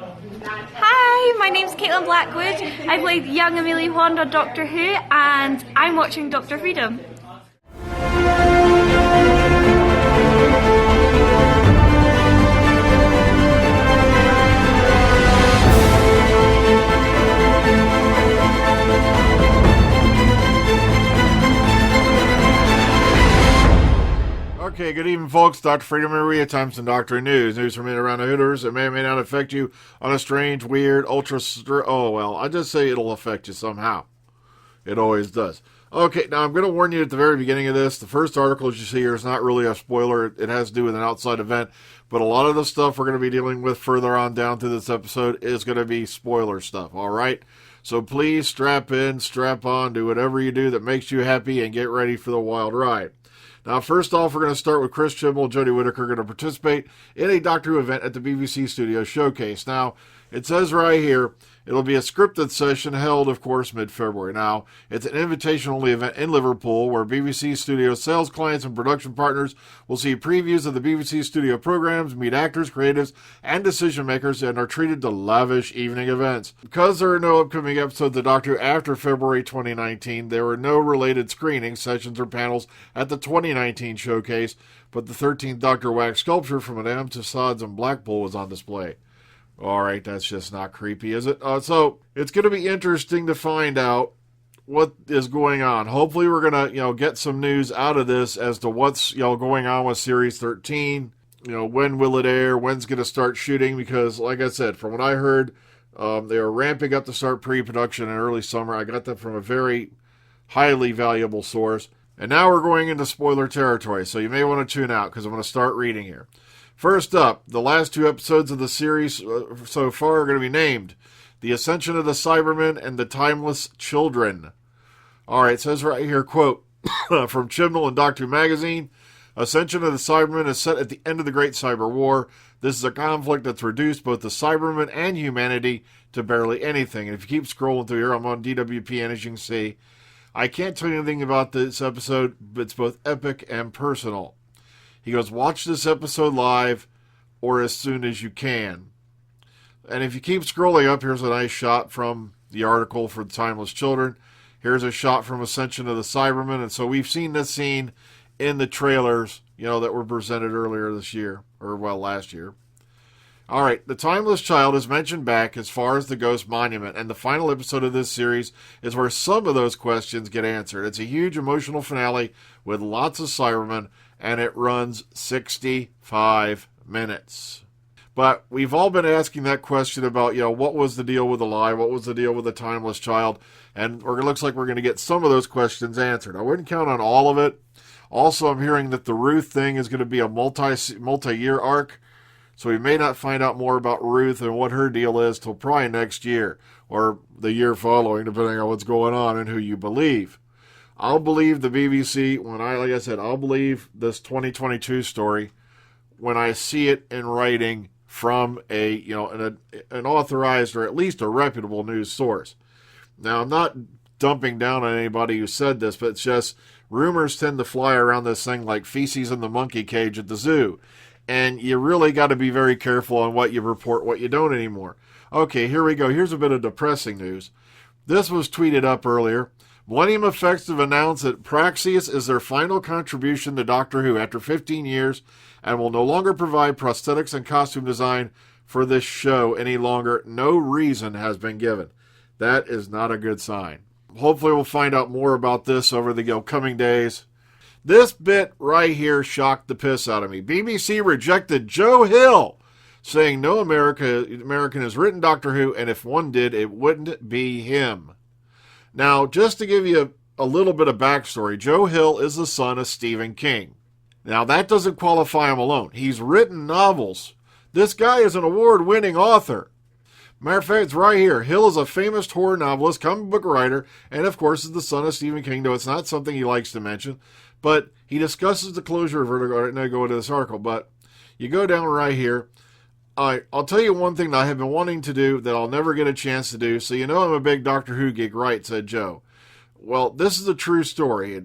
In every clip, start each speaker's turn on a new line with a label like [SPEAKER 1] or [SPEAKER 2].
[SPEAKER 1] Hi, my name's Caitlin Blackwood. I played young Amelia Wand on Doctor Who, and I'm watching Dr. Freedom.
[SPEAKER 2] Okay, good evening, folks. Dr. Freedom Maria Times and Doctor News. News from in and around the Hooters. It may or may not affect you on a strange, weird, I just say it'll affect you somehow. It always does. Okay, now I'm going to warn you at the very beginning of this. The first article you see here is not really a spoiler. It has to do with an outside event. But a lot of the stuff we're going to be dealing with further on down through this episode is going to be spoiler stuff, all right? So please strap in, strap on, do whatever you do that makes you happy, and get ready for the wild ride. Now, first off, we're going to start with Chris Chibnall and Jodie Whittaker going to participate in a Doctor Who event at the BBC Studio Showcase. Now, it says right here, it'll be a scripted session held, of course, mid-February. Now, it's an invitation-only event in Liverpool where BBC Studio sales clients and production partners will see previews of the BBC Studio programs, meet actors, creatives, and decision-makers, and are treated to lavish evening events. Because there are no upcoming episodes of Doctor Who after February 2019, there were no related screenings, sessions, or panels at the 2019 showcase, but the 13th Doctor wax sculpture from Madame Tussauds in Blackpool was on display. All right, that's just not creepy, is it? So it's going to be interesting to find out what is going on. Hopefully, we're going to, get some news out of this as to what's, going on with Series 13. When will it air? When's going to start shooting? Because, like I said, from what I heard, they are ramping up to start pre-production in early summer. I got that from a very highly valuable source. And now we're going into spoiler territory, so you may want to tune out because I'm going to start reading here. First up, the last two episodes of the series so far are going to be named The Ascension of the Cybermen and The Timeless Children. All right, it says right here, quote, from Chibnall and Doctor Who magazine, Ascension of the Cybermen is set at the end of the Great Cyber War. This is a conflict that's reduced both the Cybermen and humanity to barely anything. And if you keep scrolling through here, I'm on DWPN, as you can see. I can't tell you anything about this episode, but it's both epic and personal. He goes, watch this episode live or as soon as you can. And if you keep scrolling up, here's a nice shot from the article for The Timeless Children. Here's a shot from Ascension of the Cybermen. And so we've seen this scene in the trailers, that were presented earlier this year, or last year. All right, The Timeless Child is mentioned back as far as the Ghost Monument, and the final episode of this series is where some of those questions get answered. It's a huge emotional finale with lots of Cybermen, and it runs 65 minutes. But we've all been asking that question about, what was the deal with the lie? What was the deal with the Timeless Child? And it looks like we're going to get some of those questions answered. I wouldn't count on all of it. Also, I'm hearing that the Ruth thing is going to be a multi-year arc. So we may not find out more about Ruth and what her deal is till probably next year or the year following, depending on what's going on and who you believe. I'll believe the BBC I'll believe this 2022 story when I see it in writing from an authorized or at least a reputable news source. Now, I'm not dumping down on anybody who said this, but it's just rumors tend to fly around this thing like feces in the monkey cage at the zoo. And you really got to be very careful on what you report, what you don't anymore. Okay, here we go. Here's a bit of depressing news. This was tweeted up earlier. Millennium Effects have announced that Praxeus is their final contribution to Doctor Who after 15 years and will no longer provide prosthetics and costume design for this show any longer. No reason has been given. That is not a good sign. Hopefully we'll find out more about this over the coming days. This bit right here shocked the piss out of me. BBC rejected Joe Hill, saying no American has written Doctor Who, and if one did, it wouldn't be him. Now, just to give you a little bit of backstory, Joe Hill is the son of Stephen King. Now, that doesn't qualify him alone. He's written novels. This guy is an award-winning author. Matter of fact, it's right here. Hill is a famous horror novelist, comic book writer, and of course is the son of Stephen King, though it's not something he likes to mention. But he discusses the closure of Vertigo, and I go into this article. But you go down right here. I'll tell you one thing that I have been wanting to do that I'll never get a chance to do. So I'm a big Doctor Who geek, right? Said Joe. Well, this is a true story.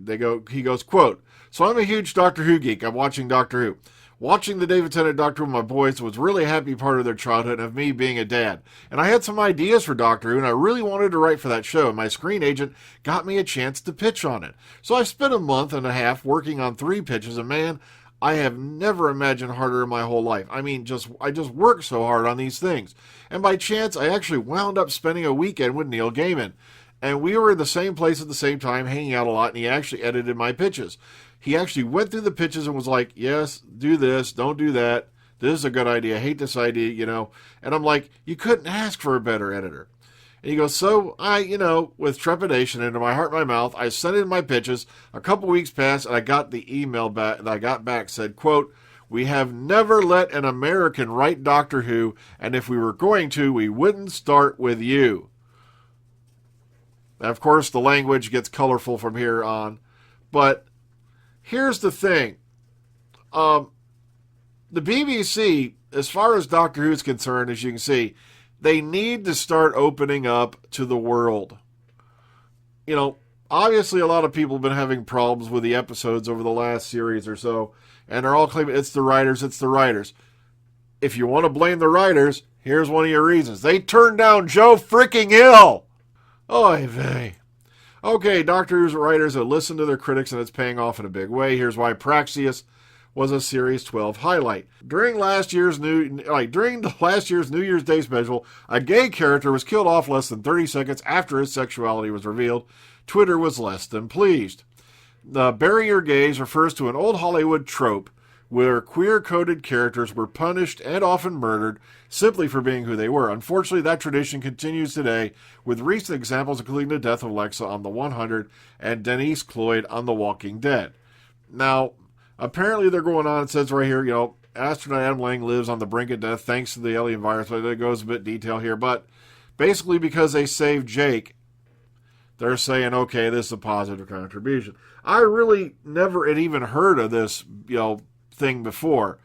[SPEAKER 2] He goes, quote, so I'm a huge Doctor Who geek. I'm watching Doctor Who. Watching the David Tennant Doctor Who with my boys was really a happy part of their childhood of me being a dad. And I had some ideas for Doctor Who, and I really wanted to write for that show, and my screen agent got me a chance to pitch on it. So I spent a month and a half working on 3 pitches, and man, I have never imagined harder in my whole life. I mean, I just worked so hard on these things. And by chance, I actually wound up spending a weekend with Neil Gaiman. And we were in the same place at the same time, hanging out a lot, and he actually edited my pitches. He actually went through the pitches and was like, yes, do this, don't do that. This is a good idea. I hate this idea, you know. And I'm like, you couldn't ask for a better editor. And he goes, so I, with trepidation into my heart and my mouth, I sent in my pitches. A couple weeks passed, and I got the email back that I got back said, quote, we have never let an American write Doctor Who, and if we were going to, we wouldn't start with you. Now, of course, the language gets colorful from here on, but here's the thing. The BBC, as far as Doctor Who is concerned, as you can see, they need to start opening up to the world. Obviously a lot of people have been having problems with the episodes over the last series or so, and they're all claiming it's the writers. If you want to blame the writers, here's one of your reasons. They turned down Joe freaking Hill! Oy vey. Okay, Doctor Who's writers have listened to their critics, and it's paying off in a big way. Here's why Praxeus was a Series 12 highlight. During last year's New Year's Day special, a gay character was killed off less than 30 seconds after his sexuality was revealed. Twitter was less than pleased. The bury your gays refers to an old Hollywood trope where queer-coded characters were punished and often murdered simply for being who they were. Unfortunately, that tradition continues today, with recent examples including the death of Lexa on The 100 and Denise Cloyd on The Walking Dead. Now, apparently they're going on, it says right here, astronaut Adam Lang lives on the brink of death thanks to the alien virus, but it goes a bit detail here, but basically because they saved Jake, they're saying, okay, this is a positive contribution. I really never had even heard of this, thing before,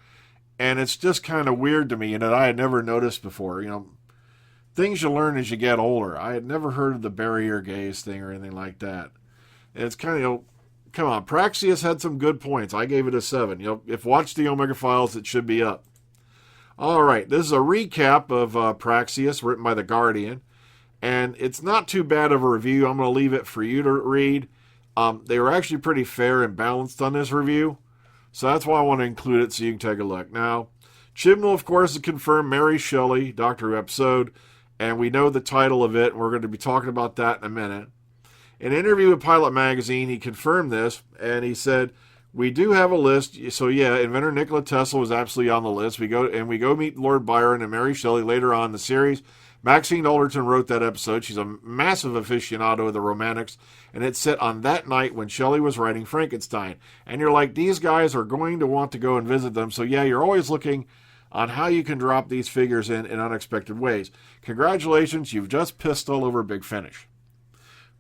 [SPEAKER 2] and it's just kind of weird to me, that I had never noticed before. Things you learn as you get older. I had never heard of the barrier gaze thing or anything like that. And it's kind of, come on, Praxeus had some good points. I gave it a 7. If watched the Omega Files, it should be up. All right, this is a recap of Praxeus, written by The Guardian, and it's not too bad of a review. I'm going to leave it for you to read. They were actually pretty fair and balanced on this review, so that's why I want to include it so you can take a look. Now, Chibnall, of course, has confirmed Mary Shelley Doctor Who episode, and we know the title of it, and we're going to be talking about that in a minute. In an interview with Pilot Magazine, he confirmed this, and he said, we do have a list. So yeah, inventor Nikola Tesla was absolutely on the list. We go meet Lord Byron and Mary Shelley later on in the series. Maxine Alderton wrote that episode. She's a massive aficionado of the Romantics, and it's set on that night when Shelley was writing Frankenstein. And you're like, these guys are going to want to go and visit them. So yeah, you're always looking on how you can drop these figures in unexpected ways. Congratulations, you've just pissed all over Big Finish.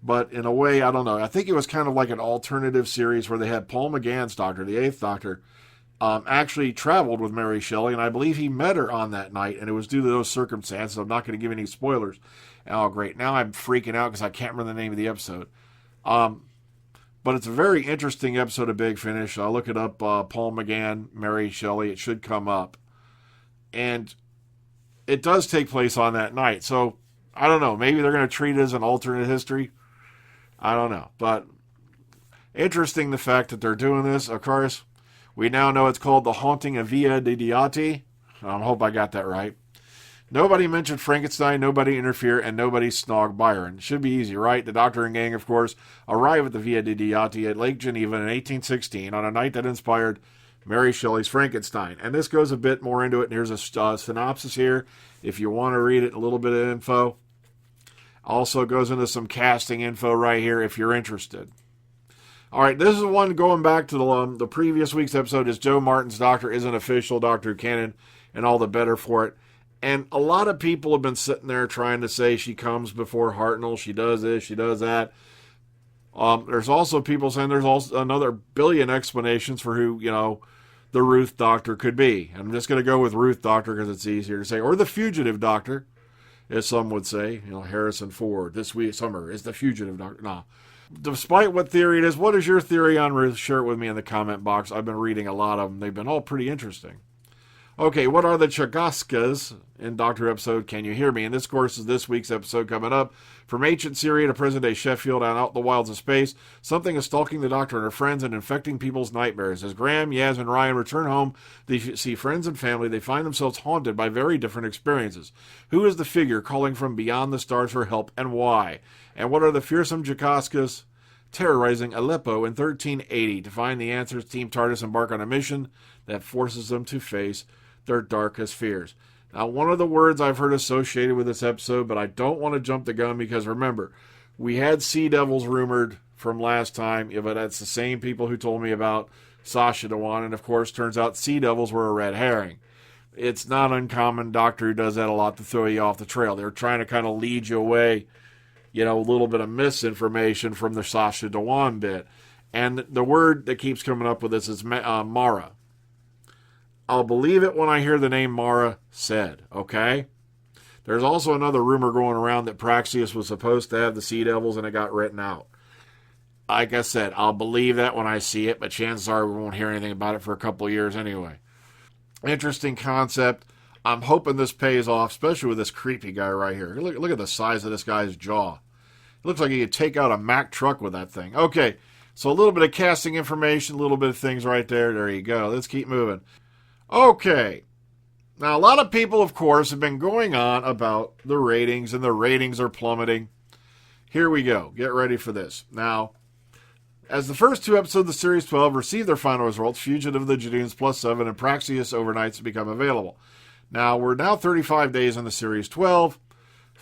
[SPEAKER 2] But in a way, I don't know. I think it was kind of like an alternative series where they had Paul McGann's Doctor, the 8th Doctor, actually traveled with Mary Shelley, and I believe he met her on that night, and it was due to those circumstances. I'm not going to give any spoilers. Oh, great. Now I'm freaking out because I can't remember the name of the episode. But it's a very interesting episode of Big Finish. I'll look it up, Paul McGann, Mary Shelley. It should come up. And it does take place on that night. So, I don't know. Maybe they're going to treat it as an alternate history. I don't know. But interesting the fact that they're doing this. Of course, we now know it's called The Haunting of Villa Diodati. I hope I got that right. Nobody mentioned Frankenstein, nobody interfered, and nobody snogged Byron. Should be easy, right? The Doctor and gang, of course, arrive at the Villa Diodati at Lake Geneva in 1816 on a night that inspired Mary Shelley's Frankenstein. And this goes a bit more into it, and here's a synopsis here if you want to read it, a little bit of info. Also goes into some casting info right here if you're interested. All right, this is one going back to the previous week's episode. Is Joe Martin's Doctor isn't official Doctor Who canon, and all the better for it. And a lot of people have been sitting there trying to say she comes before Hartnell, she does this, she does that. There's also people saying there's also another billion explanations for who, the Ruth Doctor could be. I'm just going to go with Ruth Doctor because it's easier to say. Or the Fugitive Doctor, as some would say. Harrison Ford this summer is the Fugitive Doctor. No. Despite what theory it is, what is your theory on Ruth? Share it with me in the comment box. I've been reading a lot of them. They've been all pretty interesting. Okay, what are the Chagaskas in Doctor Who episode Can You Hear Me? And this, of course, is this week's episode coming up. From ancient Syria to present-day Sheffield and out in the wilds of space, something is stalking the Doctor and her friends and infecting people's nightmares. As Graham, Yaz, and Ryan return home, they see friends and family. They find themselves haunted by very different experiences. Who is the figure calling from beyond the stars for help, and why? And what are the fearsome Chagaskas terrorizing Aleppo in 1380? To find the answers, Team TARDIS embark on a mission that forces them to face their darkest fears. Now, one of the words I've heard associated with this episode, but I don't want to jump the gun because remember, we had Sea Devils rumored from last time, but that's the same people who told me about Sasha Dewan, and of course, turns out Sea Devils were a red herring. It's not uncommon. Doctor Who does that a lot to throw you off the trail. They're trying to kind of lead you away, a little bit of misinformation from the Sasha Dewan bit. And the word that keeps coming up with this is Mara. I'll believe it when I hear the name Mara said, okay? There's also another rumor going around that Praxeus was supposed to have the Sea Devils and it got written out. Like I said, I'll believe that when I see it, but chances are we won't hear anything about it for a couple of years anyway. Interesting concept. I'm hoping this pays off, especially with this creepy guy right here. Look at the size of this guy's jaw. It looks like he could take out a Mack truck with that thing. Okay, so a little bit of casting information, a little bit of things right there. There you go. Let's keep moving. Okay, now a lot of people, of course, have been going on about the ratings, and the ratings are plummeting. Here we go. Get ready for this. Now, as the first two episodes of the Series 12 receive their final results, Fugitive of the Judoons +7 and Praxeus Overnights become available. Now, we're now 35 days on the Series 12.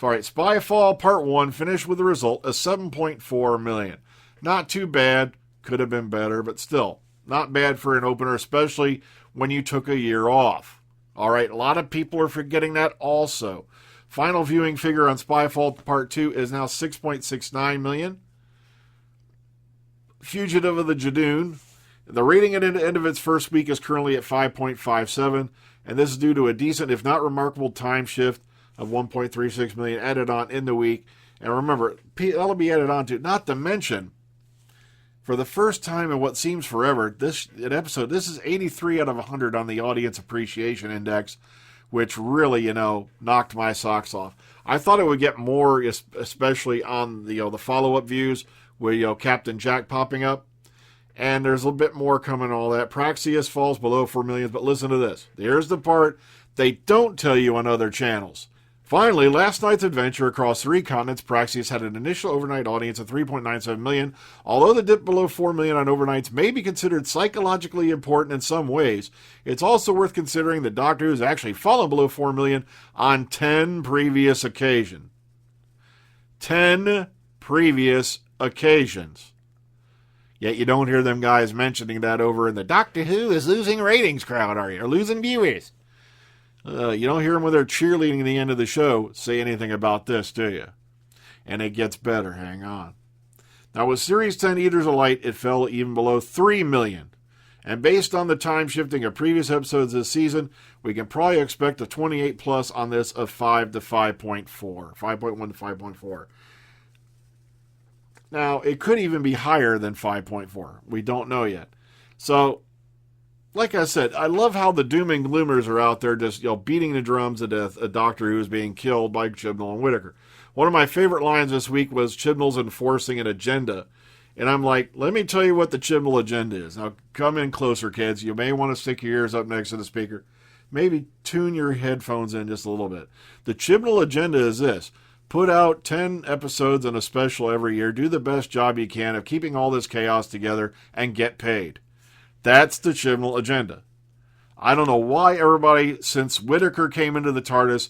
[SPEAKER 2] All right, Spyfall Part 1 finished with a result of 7.4 million. Not too bad. Could have been better, but still, not bad for an opener, especially when you took a year off. All right, a lot of people are forgetting that also. Final viewing figure on Spyfall Part 2 is now 6.69 million. Fugitive of the Judoon, the rating at the end of its first week is currently at 5.57, and this is due to a decent, if not remarkable, time shift of 1.36 million added on in the week. And remember, that'll be added on to, not to mention, for the first time in what seems forever, this is 83 out of 100 on the Audience Appreciation Index, which really, knocked my socks off. I thought it would get more, especially on the follow-up views with, Captain Jack popping up. And there's a little bit more coming, all that. Praxeus falls below 4 million, but listen to this. Here's the part they don't tell you on other channels. Finally, last night's adventure across 3 continents, Praxeus had an initial overnight audience of 3.97 million. Although the dip below 4 million on overnights may be considered psychologically important in some ways, it's also worth considering that Doctor Who has actually fallen below 4 million on 10 previous occasions. 10 previous occasions. Yet you don't hear them guys mentioning that over in the Doctor Who is losing ratings crowd, are you? Or losing viewers. You don't hear them when they're cheerleading the end of the show say anything about this, do you? And it gets better. Hang on. Now, with Series 10 Eaters of Light, it fell even below 3 million. And based on the time shifting of previous episodes this season, we can probably expect a 28 plus on this of 5 to 5.4. 5.1 to 5.4. Now, it could even be higher than 5.4. We don't know yet. So, like I said, I love how the doom and gloomers are out there just, beating the drums to death. A Doctor Who is being killed by Chibnall and Whittaker. One of my favorite lines this week was Chibnall's enforcing an agenda. And I'm like, let me tell you what the Chibnall agenda is. Now, come in closer, kids. You may want to stick your ears up next to the speaker. Maybe tune your headphones in just a little bit. The Chibnall agenda is this. Put out 10 episodes and a special every year. Do the best job you can of keeping all this chaos together and get paid. That's the Chibnall agenda. I don't know why everybody, since Whittaker came into the TARDIS,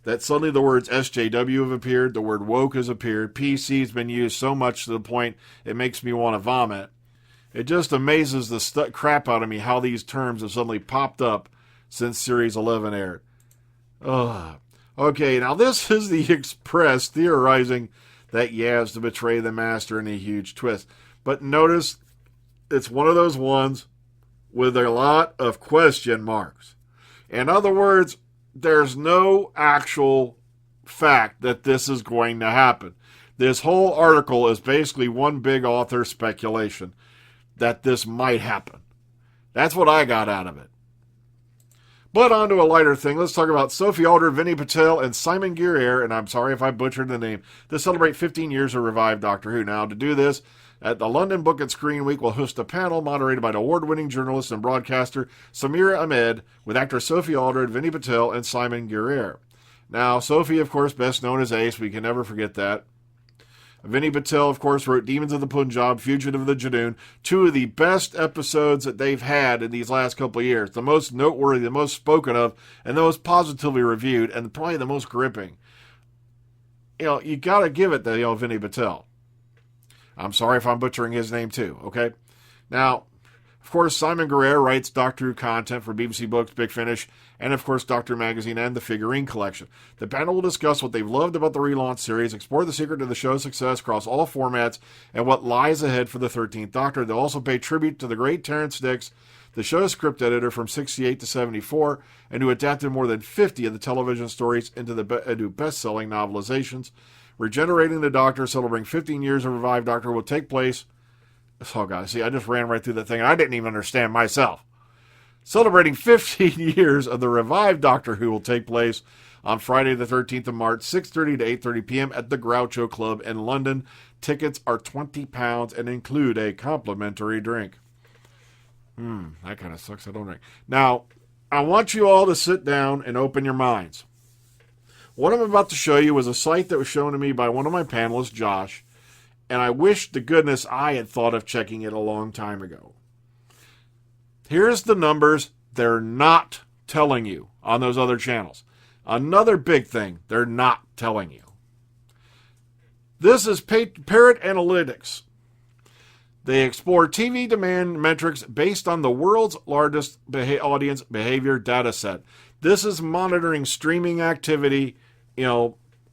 [SPEAKER 2] that suddenly the words SJW have appeared, the word woke has appeared, PC has been used so much to the point it makes me want to vomit. It just amazes the crap out of me how these terms have suddenly popped up since Series 11 aired. Ugh. Okay, now this is the Express theorizing that Yaz to betray the Master in a huge twist. But notice, it's one of those ones with a lot of question marks. In other words, there's no actual fact that this is going to happen. This whole article is basically one big author speculation that this might happen. That's what I got out of it. But on to a lighter thing. Let's talk about Sophie Aldred, Vinay Patel, and Simon Guerrier, and I'm sorry if I butchered the name, to celebrate 15 years of revived Doctor Who. Now, to do this, at the London Book and Screen Week, we'll host a panel moderated by the award-winning journalist and broadcaster Samira Ahmed, with actor Sophie Aldred, Vinay Patel, and Simon Guerrier. Now, Sophie, of course, best known as Ace. We can never forget that. Vinay Patel, of course, wrote Demons of the Punjab, Fugitive of the Judoon, two of the best episodes that they've had in these last couple of years. The most noteworthy, the most spoken of, and the most positively reviewed, and probably the most gripping. You got to give it to Vinay Patel. I'm sorry if I'm butchering his name too, okay? Now, of course, Simon Guerrier writes Doctor Who content for BBC Books, Big Finish, and of course Doctor Who Magazine and the Figurine Collection. The panel will discuss what they've loved about the relaunch series, explore the secret to the show's success across all formats, and what lies ahead for the 13th Doctor. They'll also pay tribute to the great Terrence Dicks, the show's script editor from 68 to 74, and who adapted more than 50 of the television stories into best-selling novelizations. Regenerating the Doctor, celebrating 15 years of revived Doctor will take place. Oh, God, see, I just ran right through that thing, and I didn't even understand myself. Celebrating 15 years of the revived Doctor Who will take place on Friday the 13th of March, 6:30 to 8:30 p.m. at the Groucho Club in London. Tickets are £20 and include a complimentary drink. That kind of sucks. I don't drink. Now, I want you all to sit down and open your minds. What I'm about to show you was a site that was shown to me by one of my panelists, Josh, and I wish to goodness I had thought of checking it a long time ago. Here's the numbers they're not telling you on those other channels. Another big thing they're not telling you. This is Parrot Analytics. They explore TV demand metrics based on the world's largest audience behavior data set. This is monitoring streaming activity,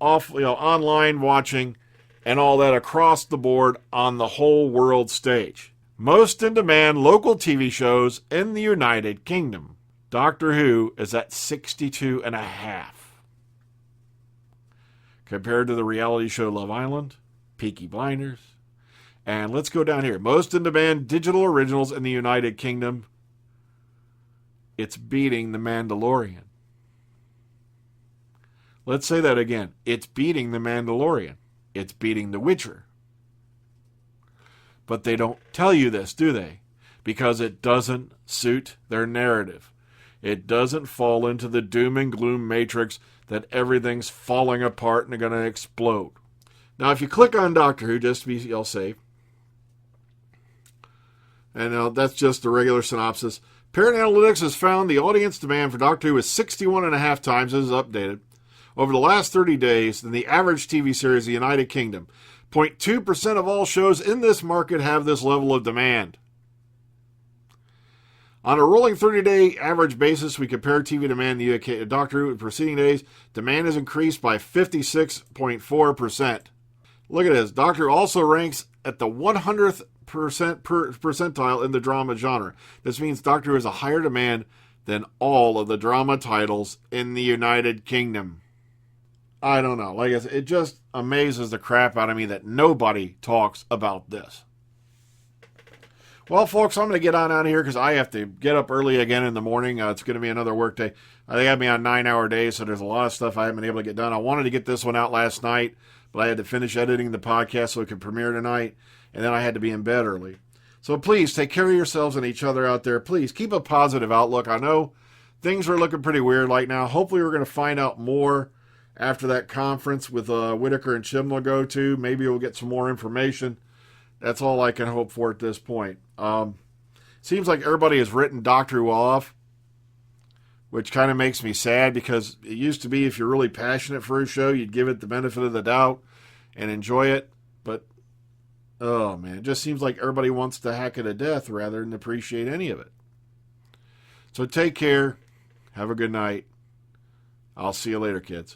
[SPEAKER 2] online watching, and all that across the board on the whole world stage. Most in-demand local TV shows in the United Kingdom. Doctor Who is at 62.5. Compared to the reality show Love Island, Peaky Blinders, and let's go down here. Most in-demand digital originals in the United Kingdom. It's beating The Mandalorian. Let's say that again. It's beating The Mandalorian. It's beating The Witcher. But they don't tell you this, do they? Because it doesn't suit their narrative. It doesn't fall into the doom and gloom matrix that everything's falling apart and going to explode. Now, if you click on Doctor Who, just to be safe, and that's just the regular synopsis, Parent Analytics has found the audience demand for Doctor Who is 61.5 times, as is updated, over the last 30 days than the average TV series in the United Kingdom. 0.2% of all shows in this market have this level of demand. On a rolling 30-day average basis, we compare TV demand in the UK Doctor Who in preceding days. Demand has increased by 56.4%. Look at this. Doctor Who also ranks at the 100th percentile in the drama genre. This means Doctor Who has a higher demand than all of the drama titles in the United Kingdom. I don't know. Like I said, it just amazes the crap out of me that nobody talks about this. Well, folks, I'm going to get on out of here because I have to get up early again in the morning. It's going to be another work day. They have me on 9-hour days, so there's a lot of stuff I haven't been able to get done. I wanted to get this one out last night, but I had to finish editing the podcast so it could premiere tonight, and then I had to be in bed early. So please, take care of yourselves and each other out there. Please, keep a positive outlook. I know things are looking pretty weird right now. Hopefully we're going to find out more after that conference with Whittaker and Chibnall go to. Maybe we'll get some more information. That's all I can hope for at this point. Seems like everybody has written Doctor Who off, which kind of makes me sad because it used to be if you're really passionate for a show, you'd give it the benefit of the doubt and enjoy it. But, oh man, it just seems like everybody wants to hack it to death rather than appreciate any of it. So take care. Have a good night. I'll see you later, kids.